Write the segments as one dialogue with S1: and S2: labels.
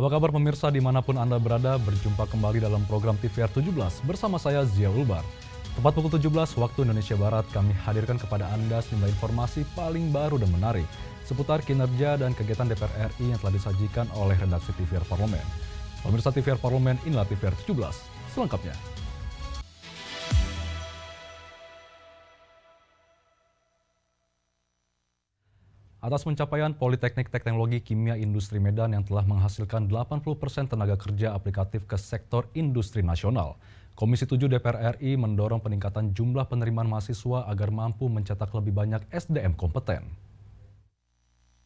S1: Apa kabar pemirsa dimanapun Anda berada, berjumpa kembali dalam program TVR 17 bersama saya Zia Ulbar. Tepat pukul 17 waktu Indonesia Barat, kami hadirkan kepada Anda sejumlah informasi paling baru dan menarik seputar kinerja dan kegiatan DPR RI yang telah disajikan oleh redaksi TVR Parlemen. Pemirsa TVR Parlemen, inilah TVR 17 selengkapnya. Atas pencapaian Politeknik Teknologi Kimia Industri Medan yang telah menghasilkan 80% tenaga kerja aplikatif ke sektor industri nasional, Komisi 7 DPR RI mendorong peningkatan jumlah penerimaan mahasiswa agar mampu mencetak lebih banyak SDM kompeten.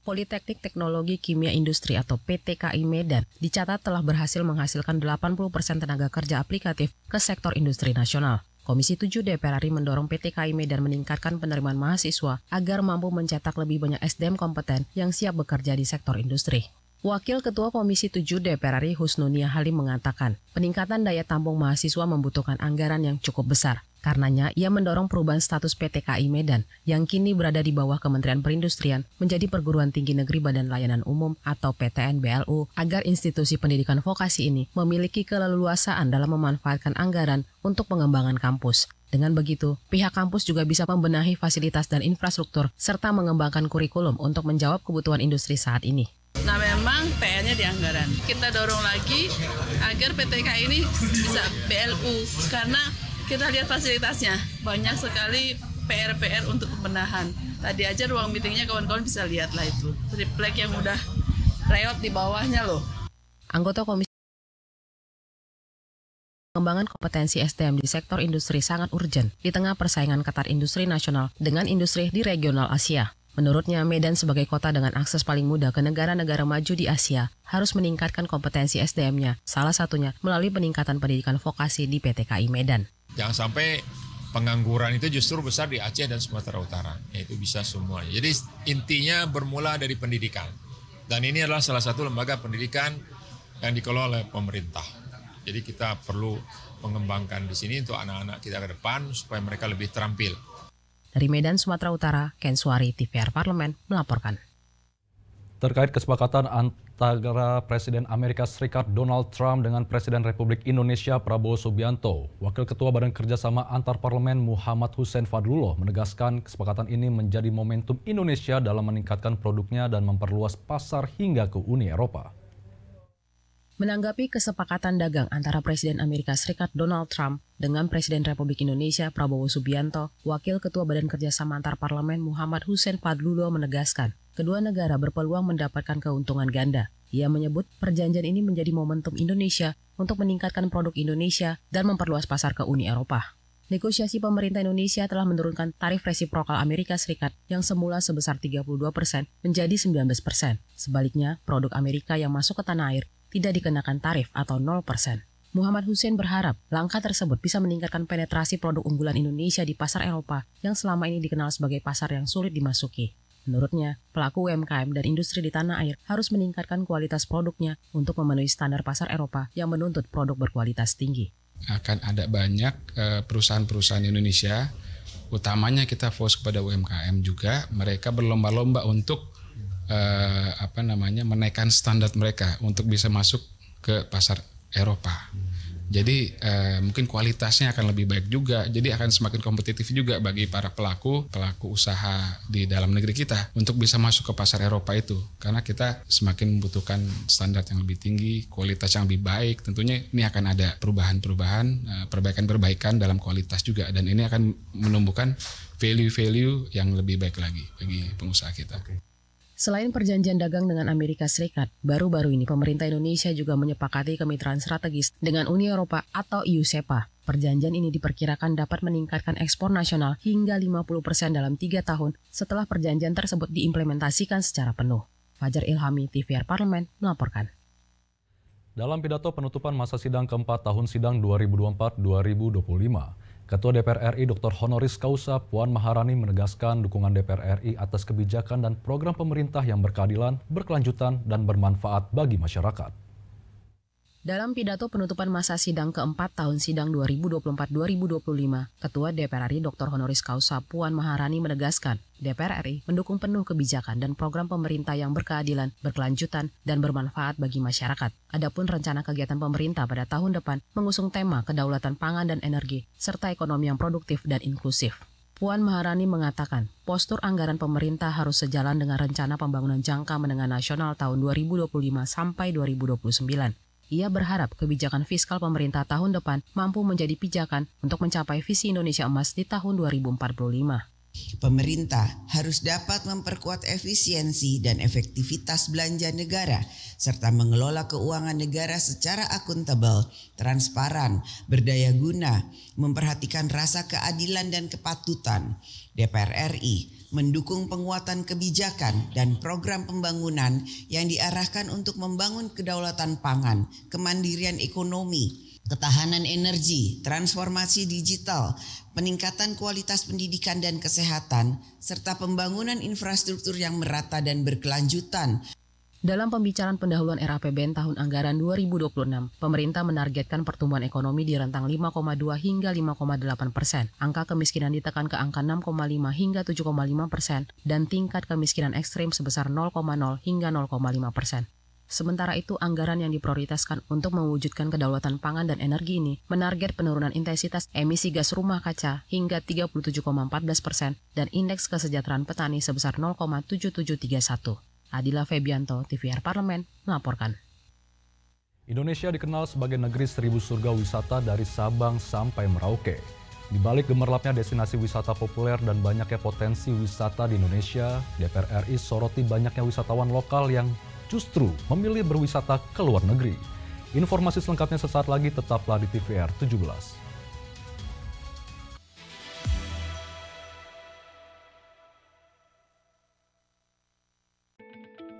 S2: Politeknik Teknologi Kimia Industri atau PTKI Medan dicatat telah berhasil menghasilkan 80% tenaga kerja aplikatif ke sektor industri nasional. Komisi 7 DPR RI mendorong PTKI Medan meningkatkan penerimaan mahasiswa agar mampu mencetak lebih banyak SDM kompeten yang siap bekerja di sektor industri. Wakil Ketua Komisi 7 DPR RI Husnunia Halim mengatakan, peningkatan daya tampung mahasiswa membutuhkan anggaran yang cukup besar. Karenanya, ia mendorong perubahan status PTKI Medan yang kini berada di bawah Kementerian Perindustrian menjadi Perguruan Tinggi Negeri Badan Layanan Umum atau PTN BLU agar institusi pendidikan vokasi ini memiliki keleluasaan dalam memanfaatkan anggaran untuk pengembangan kampus. Dengan begitu, pihak kampus juga bisa membenahi fasilitas dan infrastruktur serta mengembangkan kurikulum untuk menjawab kebutuhan industri saat ini.
S3: Nah memang PR-nya di anggaran. Kita dorong lagi agar PTKI ini bisa BLU karena kita lihat fasilitasnya, banyak sekali PR untuk pembenahan. Tadi aja ruang meetingnya kawan-kawan bisa lihat lah itu. Triplek yang udah reot di bawahnya loh.
S2: Anggota Komisi Pengembangan kompetensi SDM di sektor industri sangat urgent di tengah persaingan ketat industri nasional dengan industri di regional Asia. Menurutnya, Medan sebagai kota dengan akses paling mudah ke negara-negara maju di Asia harus meningkatkan kompetensi SDM-nya, salah satunya melalui peningkatan pendidikan vokasi di PTKI Medan.
S4: Jangan sampai pengangguran itu justru besar di Aceh dan Sumatera Utara, yaitu bisa semuanya. Jadi intinya bermula dari pendidikan. Dan ini adalah salah satu lembaga pendidikan yang dikelola oleh pemerintah. Jadi kita perlu mengembangkan di sini untuk anak-anak kita ke depan supaya mereka lebih terampil.
S2: Dari Medan, Sumatera Utara, Ken Suari, TVR Parlemen melaporkan.
S1: Terkait kesepakatan antara Presiden Amerika Serikat Donald Trump dengan Presiden Republik Indonesia Prabowo Subianto, Wakil Ketua Badan Kerjasama Antar Parlemen Muhammad Hussein Fadlullah menegaskan kesepakatan ini menjadi momentum Indonesia dalam meningkatkan produknya dan memperluas pasar hingga ke Uni Eropa.
S2: Menanggapi kesepakatan dagang antara Presiden Amerika Serikat Donald Trump dengan Presiden Republik Indonesia Prabowo Subianto, Wakil Ketua Badan Kerjasama Antar Parlemen Muhammad Hussein Fadlullah menegaskan, kedua negara berpeluang mendapatkan keuntungan ganda. Ia menyebut perjanjian ini menjadi momentum Indonesia untuk meningkatkan produk Indonesia dan memperluas pasar ke Uni Eropa. Negosiasi pemerintah Indonesia telah menurunkan tarif resiprokal Amerika Serikat yang semula sebesar 32% menjadi 19%. Sebaliknya, produk Amerika yang masuk ke tanah air tidak dikenakan tarif atau 0%. Muhammad Hussein berharap langkah tersebut bisa meningkatkan penetrasi produk unggulan Indonesia di pasar Eropa yang selama ini dikenal sebagai pasar yang sulit dimasuki. Menurutnya, pelaku UMKM dan industri di tanah air harus meningkatkan kualitas produknya untuk memenuhi standar pasar Eropa yang menuntut produk berkualitas tinggi.
S5: Akan ada banyak perusahaan-perusahaan Indonesia, utamanya kita fokus kepada UMKM juga, mereka berlomba-lomba untuk menaikkan standar mereka untuk bisa masuk ke pasar Eropa. Jadi mungkin kualitasnya akan lebih baik juga. Jadi akan semakin kompetitif juga bagi para pelaku usaha di dalam negeri kita untuk bisa masuk ke pasar Eropa itu. Karena kita semakin membutuhkan standar yang lebih tinggi, kualitas yang lebih baik. Tentunya ini akan ada perubahan-perubahan, perbaikan-perbaikan dalam kualitas juga. Dan ini akan menumbuhkan value-value yang lebih baik lagi bagi pengusaha kita.
S2: Selain perjanjian dagang dengan Amerika Serikat, baru-baru ini pemerintah Indonesia juga menyepakati kemitraan strategis dengan Uni Eropa atau EU-SEPA. Perjanjian ini diperkirakan dapat meningkatkan ekspor nasional hingga 50% dalam 3 tahun setelah perjanjian tersebut diimplementasikan secara penuh. Fajar Ilhami, TVR Parlemen, melaporkan.
S1: Dalam pidato penutupan masa sidang keempat tahun sidang 2024-2025, Ketua DPR RI Dr. Honoris Causa Puan Maharani menegaskan dukungan DPR RI atas kebijakan dan program pemerintah yang berkeadilan, berkelanjutan, dan bermanfaat bagi masyarakat.
S2: Dalam pidato penutupan masa sidang keempat tahun sidang 2024-2025, Ketua DPR RI Dr. Honoris Causa Puan Maharani menegaskan, DPR RI mendukung penuh kebijakan dan program pemerintah yang berkeadilan, berkelanjutan, dan bermanfaat bagi masyarakat. Adapun rencana kegiatan pemerintah pada tahun depan mengusung tema kedaulatan pangan dan energi, serta ekonomi yang produktif dan inklusif. Puan Maharani mengatakan, postur anggaran pemerintah harus sejalan dengan rencana pembangunan jangka menengah nasional tahun 2025 sampai 2029. Ia berharap kebijakan fiskal pemerintah tahun depan mampu menjadi pijakan untuk mencapai visi Indonesia Emas di tahun 2045.
S6: Pemerintah harus dapat memperkuat efisiensi dan efektivitas belanja negara, serta mengelola keuangan negara secara akuntabel, transparan, berdaya guna, memperhatikan rasa keadilan dan kepatutan. DPR RI mendukung penguatan kebijakan dan program pembangunan yang diarahkan untuk membangun kedaulatan pangan, kemandirian ekonomi, ketahanan energi, transformasi digital, peningkatan kualitas pendidikan dan kesehatan, serta pembangunan infrastruktur yang merata dan berkelanjutan.
S2: Dalam pembicaraan pendahuluan RAPBN tahun anggaran 2026, pemerintah menargetkan pertumbuhan ekonomi di rentang 5,2 hingga 5,8%. Angka kemiskinan ditekan ke angka 6,5 hingga 7,5% dan tingkat kemiskinan ekstrim sebesar 0,0 hingga 0,5%. Sementara itu, anggaran yang diprioritaskan untuk mewujudkan kedaulatan pangan dan energi ini menarget penurunan intensitas emisi gas rumah kaca hingga 37,14% dan indeks kesejahteraan petani sebesar 0,7731. Adila Febianto, TVR Parlemen, melaporkan.
S1: Indonesia dikenal sebagai negeri seribu surga wisata dari Sabang sampai Merauke. Di balik gemerlapnya destinasi wisata populer dan banyaknya potensi wisata di Indonesia, DPR RI soroti banyaknya wisatawan lokal yang justru memilih berwisata ke luar negeri. Informasi selengkapnya sesaat lagi, tetaplah di TVR 17.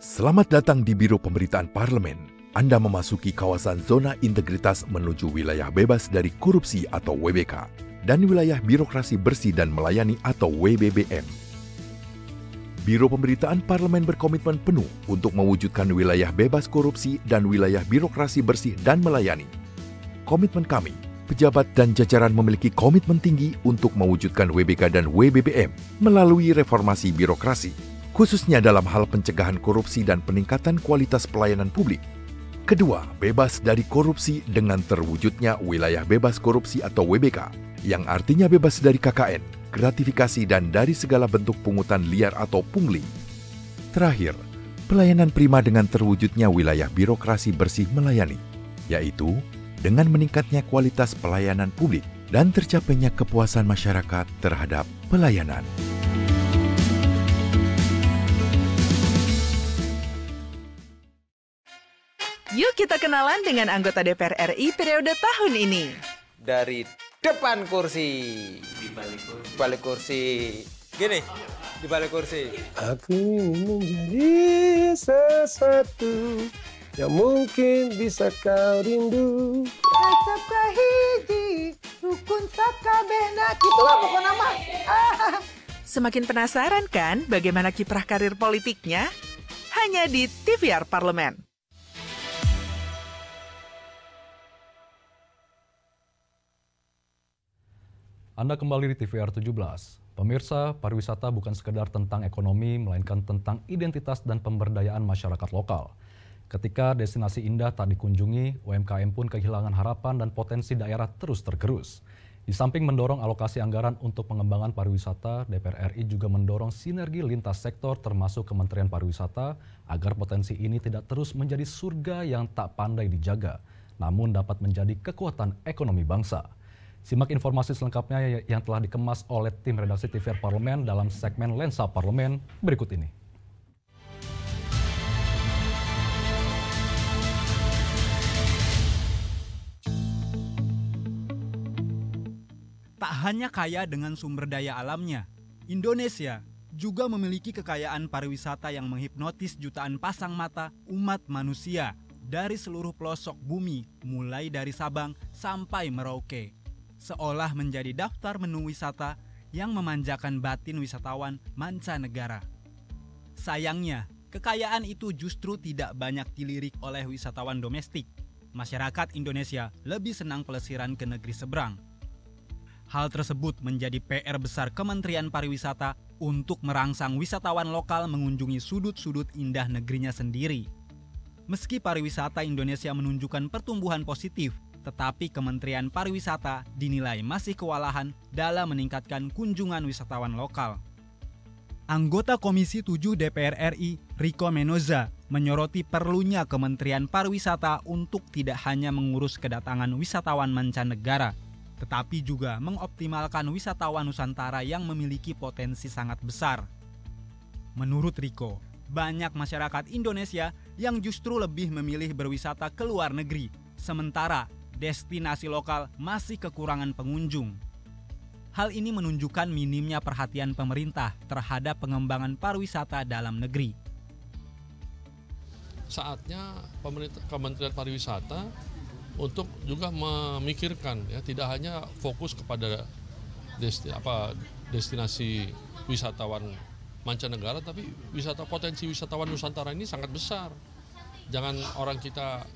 S7: Selamat datang di Biro Pemberitaan Parlemen. Anda memasuki kawasan zona integritas menuju wilayah bebas dari korupsi atau WBK dan wilayah birokrasi bersih dan melayani atau WBBM. Biro Pemberitaan Parlemen berkomitmen penuh untuk mewujudkan wilayah bebas korupsi dan wilayah birokrasi bersih dan melayani. Komitmen kami, pejabat dan jajaran memiliki komitmen tinggi untuk mewujudkan WBK dan WBBM melalui reformasi birokrasi, khususnya dalam hal pencegahan korupsi dan peningkatan kualitas pelayanan publik. Kedua, bebas dari korupsi dengan terwujudnya wilayah bebas korupsi atau WBK, yang artinya bebas dari KKN, gratifikasi dan dari segala bentuk pungutan liar atau pungli. Terakhir, pelayanan prima dengan terwujudnya wilayah birokrasi bersih melayani, yaitu dengan meningkatnya kualitas pelayanan publik dan tercapainya kepuasan masyarakat terhadap pelayanan.
S8: Yuk kita kenalan dengan anggota DPR RI periode tahun ini.
S9: Dari depan kursi. Di balik kursi. Gini, di balik kursi.
S10: Aku ingin menjadi sesuatu yang mungkin bisa kau rindu.
S11: Acap kahiji, rukun sakabehna. Itulah pokok nama.
S8: Semakin penasaran kan bagaimana kiprah karir politiknya? Hanya di TVR Parlemen.
S1: Anda kembali di TVR 17. Pemirsa, pariwisata bukan sekedar tentang ekonomi, melainkan tentang identitas dan pemberdayaan masyarakat lokal. Ketika destinasi indah tak dikunjungi, UMKM pun kehilangan harapan dan potensi daerah terus tergerus. Di samping mendorong alokasi anggaran untuk pengembangan pariwisata, DPR RI juga mendorong sinergi lintas sektor termasuk Kementerian Pariwisata agar potensi ini tidak terus menjadi surga yang tak pandai dijaga, namun dapat menjadi kekuatan ekonomi bangsa. Simak informasi selengkapnya yang telah dikemas oleh tim redaksi TVR Parlemen dalam segmen Lensa Parlemen berikut ini.
S12: Tak hanya kaya dengan sumber daya alamnya, Indonesia juga memiliki kekayaan pariwisata yang menghipnotis jutaan pasang mata umat manusia dari seluruh pelosok bumi, mulai dari Sabang sampai Merauke. Seolah menjadi daftar menu wisata yang memanjakan batin wisatawan mancanegara. Sayangnya, kekayaan itu justru tidak banyak dilirik oleh wisatawan domestik. masyarakat Indonesia lebih senang pelesiran ke negeri seberang. Hal tersebut menjadi PR besar Kementerian Pariwisata untuk merangsang wisatawan lokal mengunjungi sudut-sudut indah negerinya sendiri. Meski pariwisata Indonesia menunjukkan pertumbuhan positif, tetapi Kementerian Pariwisata dinilai masih kewalahan dalam meningkatkan kunjungan wisatawan lokal. Anggota Komisi 7 DPR RI, Riko Menoza, menyoroti perlunya Kementerian Pariwisata untuk tidak hanya mengurus kedatangan wisatawan mancanegara, tetapi juga mengoptimalkan wisatawan Nusantara yang memiliki potensi sangat besar. Menurut Riko, banyak masyarakat Indonesia yang justru lebih memilih berwisata ke luar negeri, sementara destinasi lokal masih kekurangan pengunjung. Hal ini menunjukkan minimnya perhatian pemerintah terhadap pengembangan pariwisata dalam negeri.
S13: Saatnya Kementerian Pariwisata untuk juga memikirkan, ya, tidak hanya fokus kepada destinasi wisatawan mancanegara, tapi potensi wisatawan Nusantara ini sangat besar. Jangan orang kita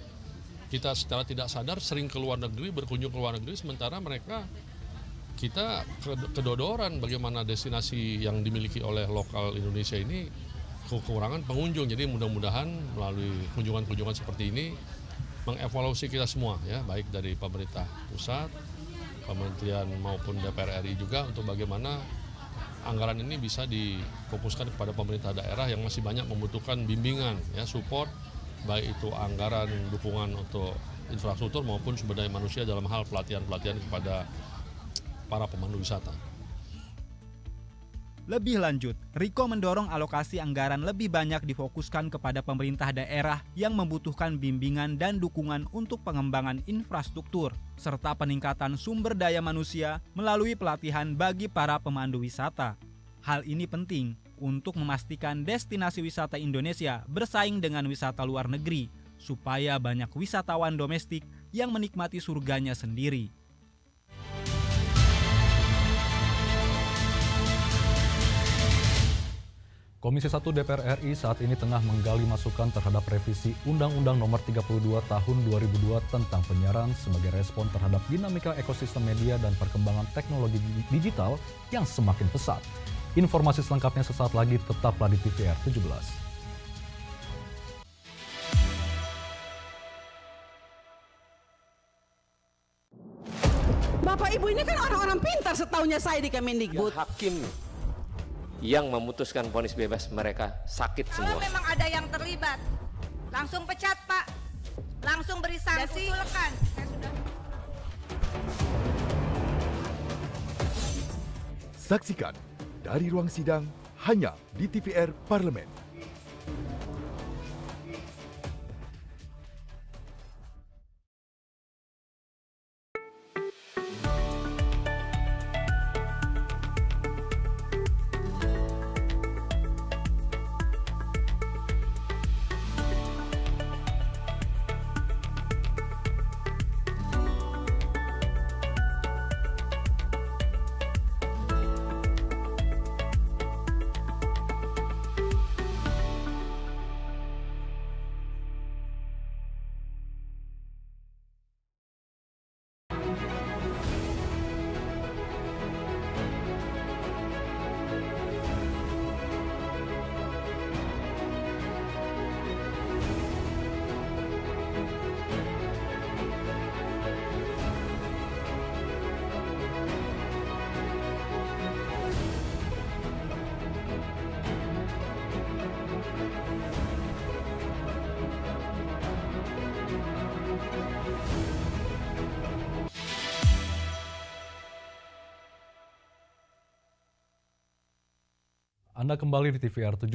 S13: secara tidak sadar sering ke luar negeri, berkunjung ke luar negeri, sementara kita kedodoran bagaimana destinasi yang dimiliki oleh lokal Indonesia ini kekurangan pengunjung. Jadi mudah-mudahan melalui kunjungan-kunjungan seperti ini mengevaluasi kita semua, ya, baik dari pemerintah pusat, kementerian maupun DPR RI juga, untuk bagaimana anggaran ini bisa difokuskan kepada pemerintah daerah yang masih banyak membutuhkan bimbingan, ya, support, baik itu anggaran dukungan untuk infrastruktur maupun sumber daya manusia dalam hal pelatihan-pelatihan kepada para pemandu wisata.
S12: Lebih lanjut, Riko mendorong alokasi anggaran lebih banyak difokuskan kepada pemerintah daerah yang membutuhkan bimbingan dan dukungan untuk pengembangan infrastruktur, serta peningkatan sumber daya manusia melalui pelatihan bagi para pemandu wisata. Hal ini penting untuk memastikan destinasi wisata Indonesia bersaing dengan wisata luar negeri, supaya banyak wisatawan domestik yang menikmati surganya sendiri.
S1: Komisi 1 DPR RI saat ini tengah menggali masukan terhadap revisi Undang-Undang Nomor 32 Tahun 2002 tentang penyiaran sebagai respon terhadap dinamika ekosistem media dan perkembangan teknologi digital yang semakin pesat. Informasi selengkapnya sesaat lagi, tetaplah di TVR 17.
S14: Bapak Ibu ini kan orang-orang pintar setaunya saya di Kemendikbud.
S9: Ya, hakim yang memutuskan vonis bebas mereka sakit semua.
S15: Kalau memang ada yang terlibat, langsung pecat Pak, langsung beri sanksi. Usulkan.
S7: Saksikan dari ruang sidang hanya di TVR Parlemen.
S1: Anda kembali di TVR 17.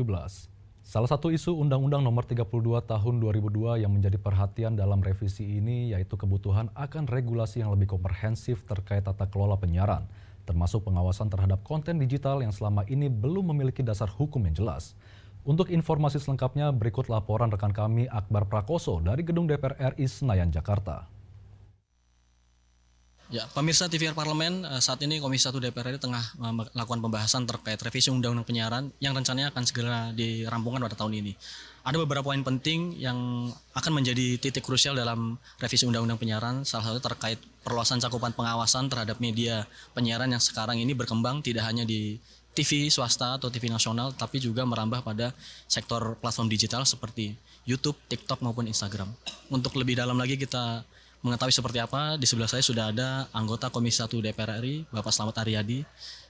S1: Salah satu isu Undang-Undang Nomor 32 Tahun 2002 yang menjadi perhatian dalam revisi ini yaitu kebutuhan akan regulasi yang lebih komprehensif terkait tata kelola penyiaran, termasuk pengawasan terhadap konten digital yang selama ini belum memiliki dasar hukum yang jelas. Untuk informasi selengkapnya, berikut laporan rekan kami Akbar Prakoso dari Gedung DPR RI Senayan, Jakarta.
S16: Ya, pemirsa TVR Parlemen, saat ini Komisi 1 DPR RI tengah melakukan pembahasan terkait revisi Undang-Undang Penyiaran yang rencananya akan segera dirampungkan pada tahun ini. Ada beberapa poin penting yang akan menjadi titik krusial dalam revisi Undang-Undang Penyiaran, salah satu terkait perluasan cakupan pengawasan terhadap media penyiaran yang sekarang ini berkembang tidak hanya di TV swasta atau TV nasional, tapi juga merambah pada sektor platform digital seperti YouTube, TikTok maupun Instagram. Untuk lebih dalam lagi kita mengetahui seperti apa, di sebelah saya sudah ada anggota Komisi 1 DPR RI, Bapak Slamet Aryadi.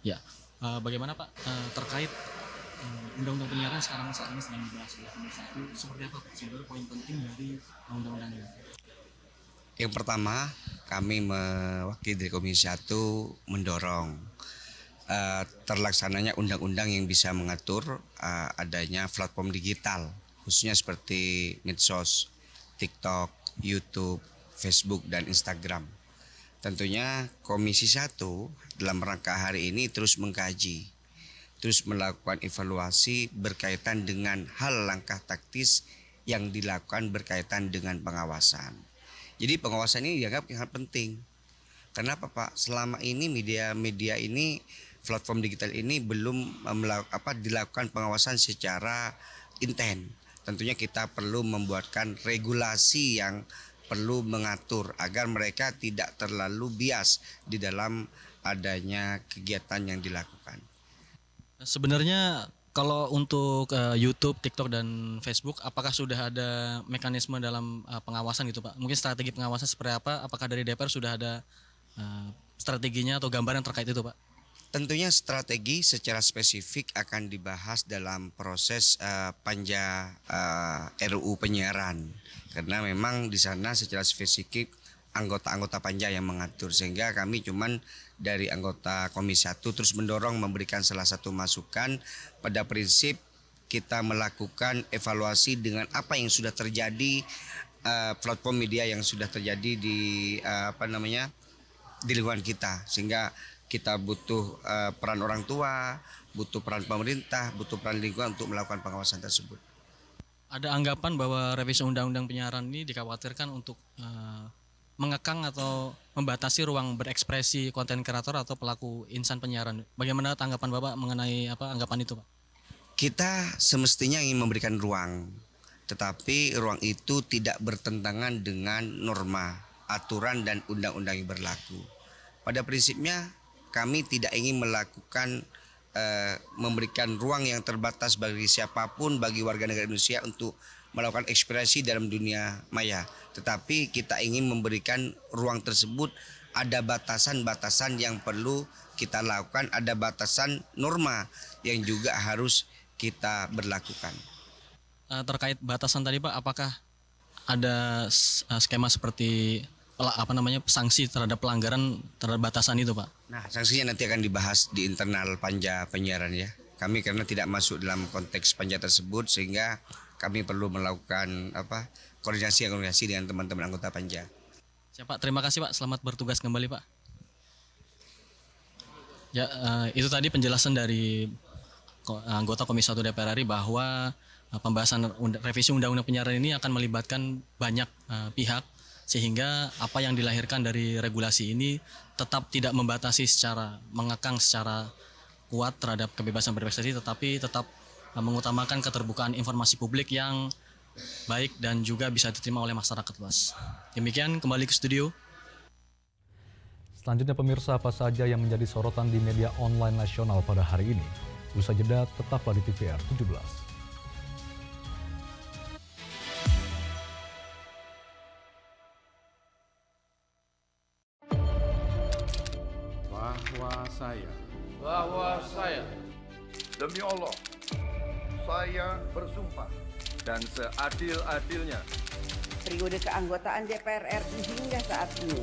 S16: Ya, bagaimana Pak terkait Undang-Undang Penyiaran sekarang saat ini sedang dibahas oleh Komisi 1, seperti apa Pak sebenarnya poin penting dari undang-undang ini?
S17: Yang pertama, kami mewakili dari Komisi 1 mendorong terlaksananya undang-undang yang bisa mengatur adanya platform digital, khususnya seperti medsos, TikTok, YouTube, Facebook, dan Instagram. Tentunya Komisi 1 dalam rangka hari ini terus mengkaji, terus melakukan evaluasi berkaitan dengan hal langkah taktis yang dilakukan berkaitan dengan pengawasan. Jadi pengawasan ini dianggap sangat penting. Kenapa Pak? Selama ini media ini, platform digital ini belum dilakukan pengawasan secara intens. Tentunya kita perlu membuatkan regulasi yang perlu mengatur agar mereka tidak terlalu bias di dalam adanya kegiatan yang dilakukan.
S16: Sebenarnya kalau untuk YouTube, TikTok, dan Facebook, apakah sudah ada mekanisme dalam pengawasan gitu Pak? Mungkin strategi pengawasan seperti apa? Apakah dari DPR sudah ada strateginya atau gambaran terkait itu Pak?
S17: Tentunya strategi secara spesifik akan dibahas dalam proses panja RUU penyiaran, karena memang di sana secara spesifik anggota-anggota panja yang mengatur, sehingga kami cuman dari anggota Komisi 1 terus mendorong memberikan salah satu masukan pada prinsip kita melakukan evaluasi dengan apa yang sudah terjadi, platform media yang sudah terjadi di di lingkungan kita, sehingga kita butuh peran orang tua, butuh peran pemerintah, butuh peran lingkungan untuk melakukan pengawasan tersebut.
S16: Ada anggapan bahwa revisi Undang-Undang Penyiaran ini dikhawatirkan untuk mengekang atau membatasi ruang berekspresi konten kreator atau pelaku insan penyiaran. Bagaimana tanggapan Bapak mengenai anggapan itu Pak?
S17: Kita semestinya ingin memberikan ruang, tetapi ruang itu tidak bertentangan dengan norma, aturan, dan undang-undang yang berlaku. Pada prinsipnya kami tidak ingin melakukan memberikan ruang yang terbatas bagi siapapun, bagi warga negara Indonesia untuk melakukan ekspresi dalam dunia maya. Tetapi kita ingin memberikan ruang tersebut ada batasan-batasan yang perlu kita lakukan, ada batasan norma yang juga harus kita berlakukan.
S16: Terkait batasan tadi Pak, apakah ada skema seperti sanksi terhadap pelanggaran terhadap batasan itu Pak?
S17: Nah, sanksinya nanti akan dibahas di internal panja penyiaran ya. Kami karena tidak masuk dalam konteks panja tersebut, sehingga kami perlu melakukan koordinasi dengan teman-teman anggota panja.
S16: Siap Pak, terima kasih Pak. Selamat bertugas kembali Pak. Ya, itu tadi penjelasan dari anggota Komisi 1 DPR RI bahwa pembahasan revisi Undang-Undang Penyiaran ini akan melibatkan banyak pihak, sehingga apa yang dilahirkan dari regulasi ini tetap tidak membatasi mengekang secara kuat terhadap kebebasan berekspresi, tetapi tetap mengutamakan keterbukaan informasi publik yang baik dan juga bisa diterima oleh masyarakat luas. Demikian, kembali ke studio.
S1: Selanjutnya pemirsa, apa saja yang menjadi sorotan di media online nasional pada hari ini? Usai jeda, tetaplah di TVR 17.
S18: Bahwa saya demi Allah saya bersumpah dan seadil-adilnya
S6: periode keanggotaan DPR RI hingga saat ini,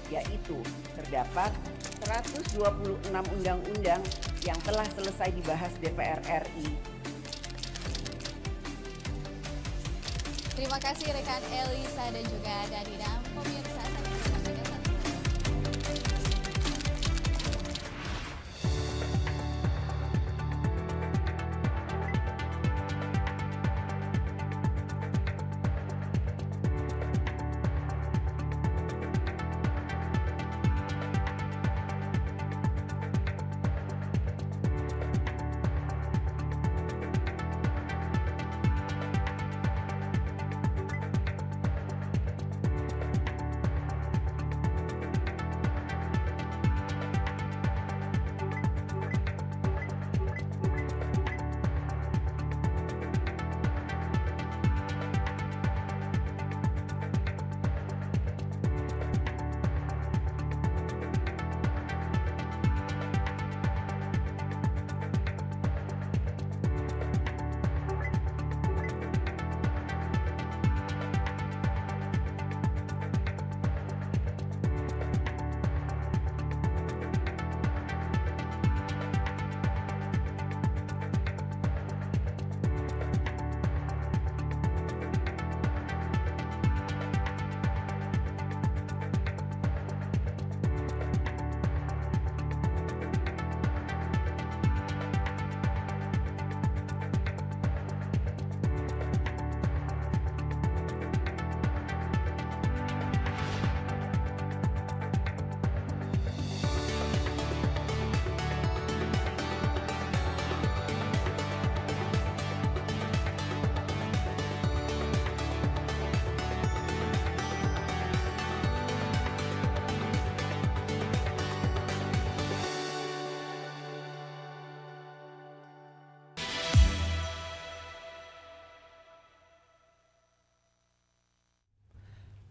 S6: yaitu terdapat 126 undang-undang yang telah selesai dibahas DPR RI.
S19: Terima kasih rekan Elisa dan juga Danida. Pemirsa,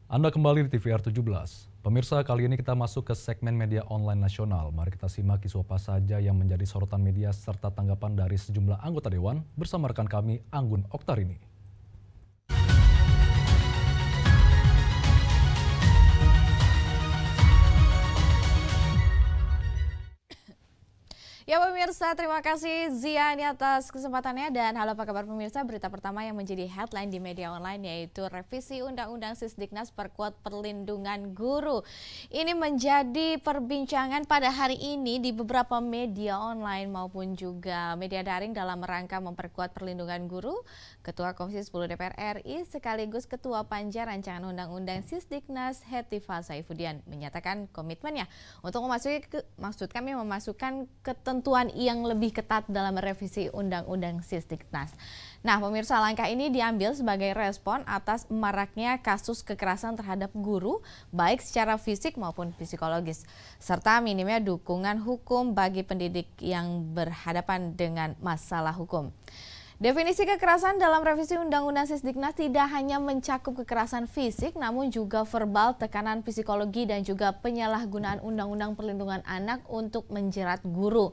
S1: Anda kembali di TVR 17. Pemirsa, kali ini kita masuk ke segmen media online nasional. Mari kita simak isu apa saja yang menjadi sorotan media serta tanggapan dari sejumlah anggota Dewan bersama rekan kami Anggun Oktarini.
S20: Ya pemirsa, terima kasih Ziani atas kesempatannya dan halo apa kabar pemirsa. Berita pertama yang menjadi headline di media online yaitu revisi Undang-Undang Sisdiknas perkuat perlindungan guru. Ini menjadi perbincangan pada hari ini di beberapa media online maupun juga media daring dalam rangka memperkuat perlindungan guru. Ketua Komisi 10 DPR RI sekaligus Ketua Panja Rancangan Undang-Undang Sisdiknas Hetifah Saifuddin menyatakan komitmennya untuk memasukkan ketentuan yang lebih ketat dalam revisi Undang-Undang Sisdiknas. Nah, pemirsa, langkah ini diambil sebagai respon atas maraknya kasus kekerasan terhadap guru, baik secara fisik maupun psikologis, serta minimnya dukungan hukum bagi pendidik yang berhadapan dengan masalah hukum. Definisi kekerasan dalam revisi Undang-Undang Sisdiknas tidak hanya mencakup kekerasan fisik, namun juga verbal, tekanan psikologi, dan juga penyalahgunaan Undang-Undang Perlindungan Anak untuk menjerat guru.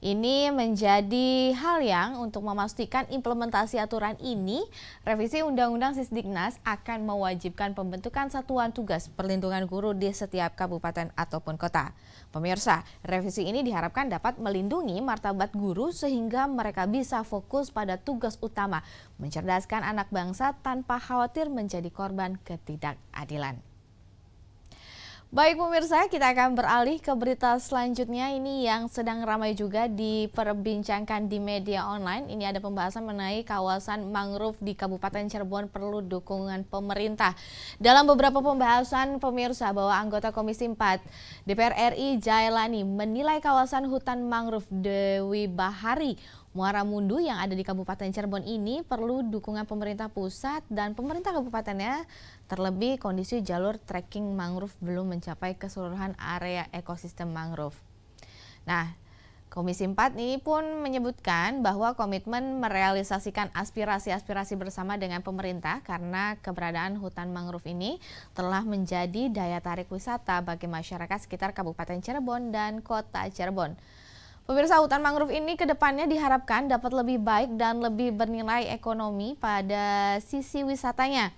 S20: Ini menjadi hal yang untuk memastikan implementasi aturan ini, revisi Undang-Undang Sisdiknas akan mewajibkan pembentukan satuan tugas perlindungan guru di setiap kabupaten ataupun kota. Pemirsa, revisi ini diharapkan dapat melindungi martabat guru sehingga mereka bisa fokus pada tugas utama, mencerdaskan anak bangsa tanpa khawatir menjadi korban ketidakadilan. Baik pemirsa, kita akan beralih ke berita selanjutnya ini yang sedang ramai juga diperbincangkan di media online. Ini ada pembahasan mengenai kawasan mangrove di Kabupaten Cirebon perlu dukungan pemerintah. Dalam beberapa pembahasan pemirsa bahwa anggota Komisi 4 DPR RI Jailani menilai kawasan hutan mangrove Dewi Bahari Muara Mundu yang ada di Kabupaten Cirebon ini perlu dukungan pemerintah pusat dan pemerintah kabupatennya, terlebih kondisi jalur trekking mangrove belum mencapai keseluruhan area ekosistem mangrove. Nah, Komisi 4 ini pun menyebutkan bahwa komitmen merealisasikan aspirasi-aspirasi bersama dengan pemerintah karena keberadaan hutan mangrove ini telah menjadi daya tarik wisata bagi masyarakat sekitar Kabupaten Cirebon dan Kota Cirebon. Pemirsa, hutan mangrove ini ke depannya diharapkan dapat lebih baik dan lebih bernilai ekonomi pada sisi wisatanya.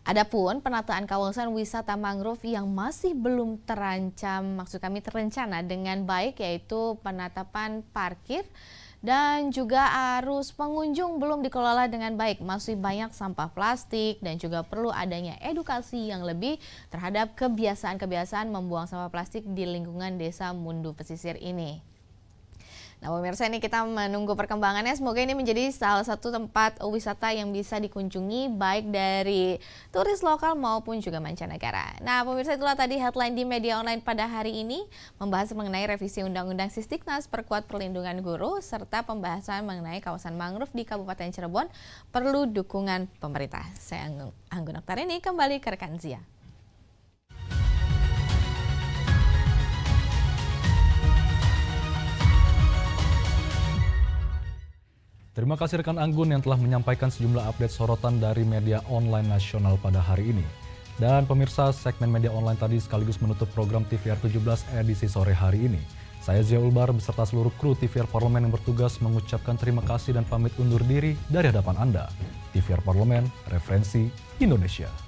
S20: Adapun penataan kawasan wisata mangrove yang masih belum terencana dengan baik yaitu penatapan parkir dan juga arus pengunjung belum dikelola dengan baik. Masih banyak sampah plastik dan juga perlu adanya edukasi yang lebih terhadap kebiasaan-kebiasaan membuang sampah plastik di lingkungan Desa Mundu Pesisir ini. Nah pemirsa, ini kita menunggu perkembangannya. Semoga ini menjadi salah satu tempat wisata yang bisa dikunjungi baik dari turis lokal maupun juga mancanegara. Nah pemirsa, itulah tadi headline di media online pada hari ini, membahas mengenai revisi Undang-Undang Sisdiknas perkuat perlindungan guru serta pembahasan mengenai kawasan mangrove di Kabupaten Cirebon perlu dukungan pemerintah. Saya Anggun Oktarini, kembali ke rekan Zia.
S1: Terima kasih rekan Anggun yang telah menyampaikan sejumlah update sorotan dari media online nasional pada hari ini. Dan pemirsa, segmen media online tadi sekaligus menutup program TVR 17 edisi sore hari ini. Saya Zia Ulbar beserta seluruh kru TVR Parlemen yang bertugas mengucapkan terima kasih dan pamit undur diri dari hadapan Anda. TVR Parlemen, referensi Indonesia.